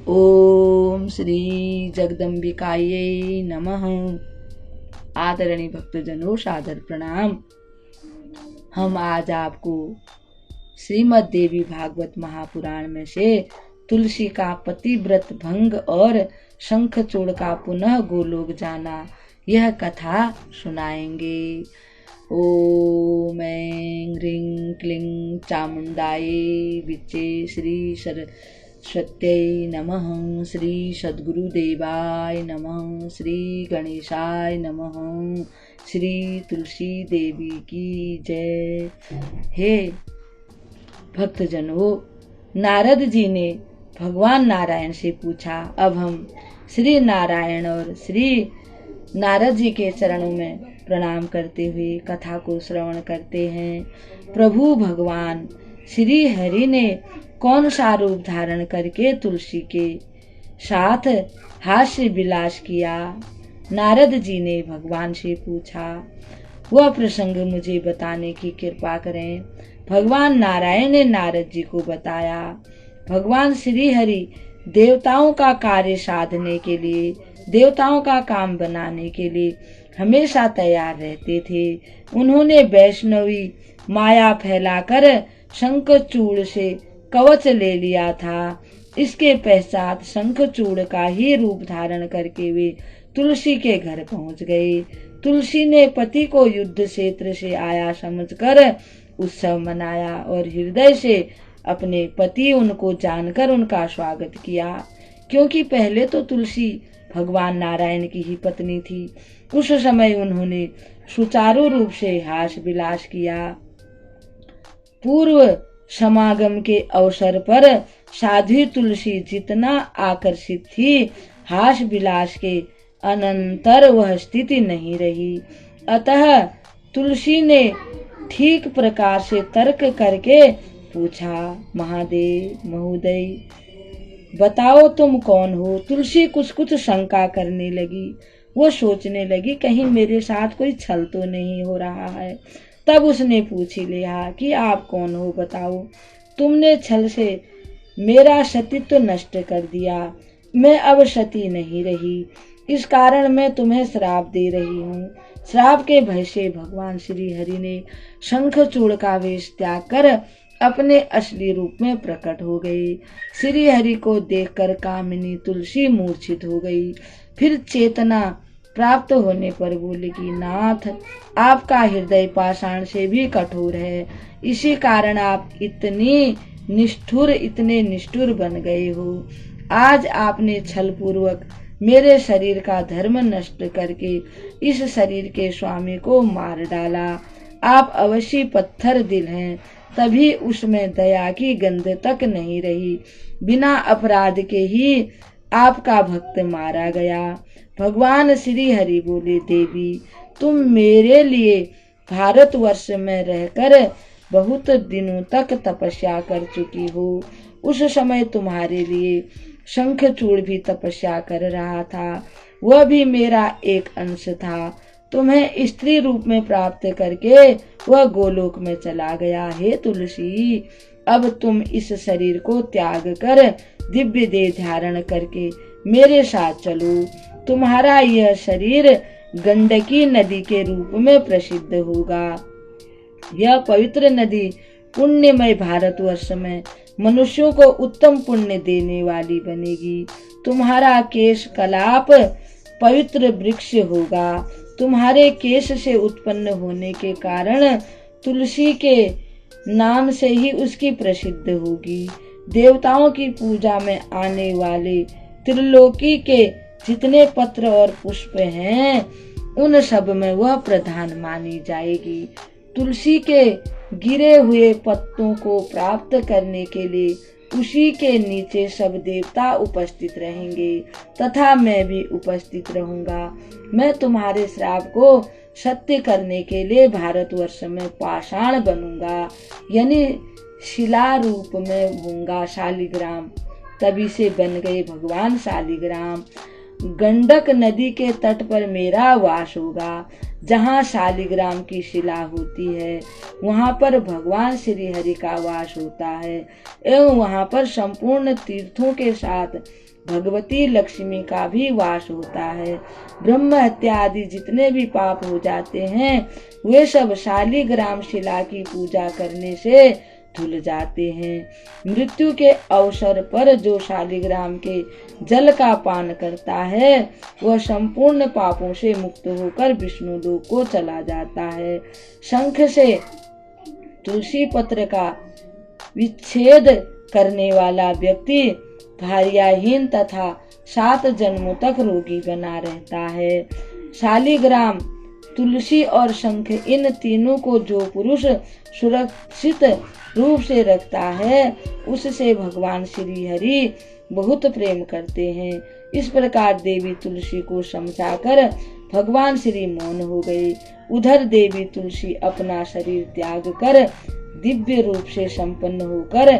ओम श्री जगदम्बिकायै नमः। आदरणीय भक्तजनों, सादर प्रणाम। हम आज आपको श्रीमद् देवी भागवत महापुराण में से तुलसी का पतिव्रत भंग और शंखचूड़ का पुनः गोलोक जाना यह कथा सुनाएंगे। ओम ऐं ह्रीं क्लीं चामुंडायै विच्चे श्री सरस्वत्यै नमः। श्री सद्गुरुदेवाय नमः। श्री गणेशाय नमः। श्री तुलसी देवी की जय। हे भक्तजनों, नारद जी ने भगवान नारायण से पूछा। अब हम श्री नारायण और श्री नारद जी के चरणों में प्रणाम करते हुए कथा को श्रवण करते हैं। प्रभु भगवान श्री हरि ने कौन सा रूप धारण करके तुलसी के साथ हास्य विलास किया? नारद जी ने भगवान से पूछा। वह प्रसंग मुझे बताने की कृपा करें। भगवान नारायण ने नारद जी को बताया। भगवान श्री हरि देवताओं का कार्य साधने के लिए, देवताओं का काम बनाने के लिए हमेशा तैयार रहते थे। उन्होंने वैष्णवी माया फैलाकर शंखचूड़ से कवच ले लिया था। इसके पश्चात शंखचूड़ का ही रूप धारण करके वे तुलसी के घर पहुंच गए। तुलसी ने पति को युद्ध क्षेत्र से आया समझकर उत्सव मनाया और हृदय से अपने पति उनको जानकर उनका स्वागत किया, क्योंकि पहले तो तुलसी भगवान नारायण की ही पत्नी थी। उस समय उन्होंने सुचारू रूप से हास विलास किया। पूर्व समागम के अवसर पर साध्वी तुलसी जितना आकर्षित थी, हास विलास के अनंतर वह स्थिति नहीं रही। अतः तुलसी ने ठीक प्रकार से तर्क करके पूछा, महादेव महोदय, बताओ तुम कौन हो? तुलसी कुछ शंका करने लगी। वो सोचने लगी कहीं मेरे साथ कोई छल तो नहीं हो रहा है। तब उसने पूछ ही लिया कि आप कौन हो, बताओ। तुमने छल से मेरा सतीत्व नष्ट कर दिया। मैं अब सती नहीं रही। इस कारण मैं तुम्हें श्राप दे रही हूँ। श्राप के भय से भगवान श्री हरि ने शंखचूड़ का वेश त्याग कर अपने असली रूप में प्रकट हो गए। श्री हरि को देखकर कामिनी तुलसी मूर्छित हो गई। फिर चेतना प्राप्त होने पर बोली कि नाथ, आपका हृदय पाषाण से भी कठोर है। इसी कारण आप इतने निष्ठुर बन गए हो। आज आपने छल पूर्वक मेरे शरीर का धर्म नष्ट करके इस शरीर के स्वामी को मार डाला। आप अवश्य पत्थर दिल हैं, तभी उसमें दया की गंध तक नहीं रही। बिना अपराध के ही आपका भक्त मारा गया। भगवान श्री हरि बोले, देवी, तुम मेरे लिए भारतवर्ष में रहकर बहुत दिनों तक तपस्या कर चुकी हो। उस समय तुम्हारे लिए शंखचूड़ भी तपस्या कर रहा था। वह भी मेरा एक अंश था। तुम्हें स्त्री रूप में प्राप्त करके वह गोलोक में चला गया। हे तुलसी, अब तुम इस शरीर को त्याग कर दिव्य देह धारण करके मेरे साथ चलो। तुम्हारा यह शरीर गंडकी नदी के रूप में प्रसिद्ध होगा। यह पवित्र नदी पुण्यमय भारतवर्ष में मनुष्यों को उत्तम पुण्य देने वाली बनेगी। तुम्हारा केश कलाप पवित्र वृक्ष होगा। तुम्हारे केश से उत्पन्न होने के कारण तुलसी के नाम से ही उसकी प्रसिद्ध होगी। देवताओं की पूजा में आने वाले त्रिलोकी के जितने पत्र और पुष्प हैं, उन सब में वह प्रधान मानी जाएगी। तुलसी के गिरे हुए पत्तों को प्राप्त करने के लिए उसी के नीचे सब देवता उपस्थित रहेंगे तथा मैं भी उपस्थित रहूंगा। मैं तुम्हारे श्राप को सत्य करने के लिए भारतवर्ष में पाषाण बनूंगा, यानी शिला रूप में होऊंगा शालिग्राम। तभी से बन गए भगवान शालिग्राम। गंडक नदी के तट पर मेरा वास होगा। जहाँ शालिग्राम की शिला होती है वहाँ पर भगवान श्री हरि का वास होता है एवं वहाँ पर संपूर्ण तीर्थों के साथ भगवती लक्ष्मी का भी वास होता है। ब्रह्म हत्या आदि जितने भी पाप हो जाते हैं वे सब शालिग्राम शिला की पूजा करने से धुल जाते हैं। मृत्यु के अवसर पर जो शालिग्राम के जल का पान करता है वह संपूर्ण पापों से मुक्त होकर विष्णु लोक को चला जाता है। शंख से तुलसी पत्र का विच्छेद करने वाला व्यक्ति भार्याहीन तथा 7 जन्मों तक रोगी बना रहता है। शालिग्राम, तुलसी और शंख, इन तीनों को जो पुरुष सुरक्षित रूप से रखता है उससे भगवान श्री हरि बहुत प्रेम करते हैं। इस प्रकार देवी तुलसी को समझाकर भगवान श्री मौन हो गए। उधर देवी तुलसी अपना शरीर त्याग कर दिव्य रूप से संपन्न होकर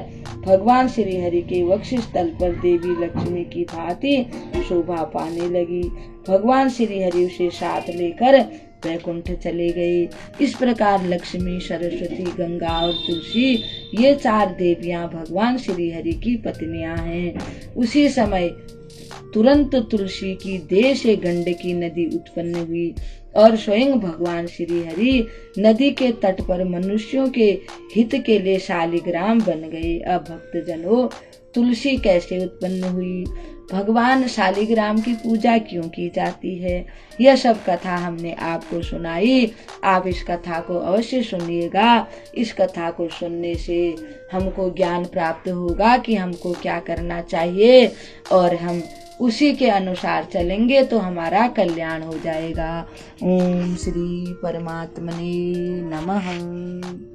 भगवान श्री हरि के वक्षस्थल पर देवी लक्ष्मी की भांति शोभा पाने लगी। भगवान श्री हरि उसे साथ लेकर वैकुंठ चले गए। इस प्रकार लक्ष्मी, सरस्वती, गंगा और तुलसी ये 4 देवियां भगवान श्री हरि की पत्नियां हैं। उसी समय तुरंत तुलसी की देह से गंडकी नदी उत्पन्न हुई और स्वयं भगवान श्री हरि नदी के तट पर मनुष्यों के हित के लिए शालिग्राम बन गए। अब भक्तजनों, तुलसी कैसे उत्पन्न हुई, भगवान शालिग्राम की पूजा क्यों की जाती है, यह सब कथा हमने आपको सुनाई। आप इस कथा को अवश्य सुनिएगा। इस कथा को सुनने से हमको ज्ञान प्राप्त होगा कि हमको क्या करना चाहिए और हम उसी के अनुसार चलेंगे तो हमारा कल्याण हो जाएगा। ओम श्री परमात्मने नमः।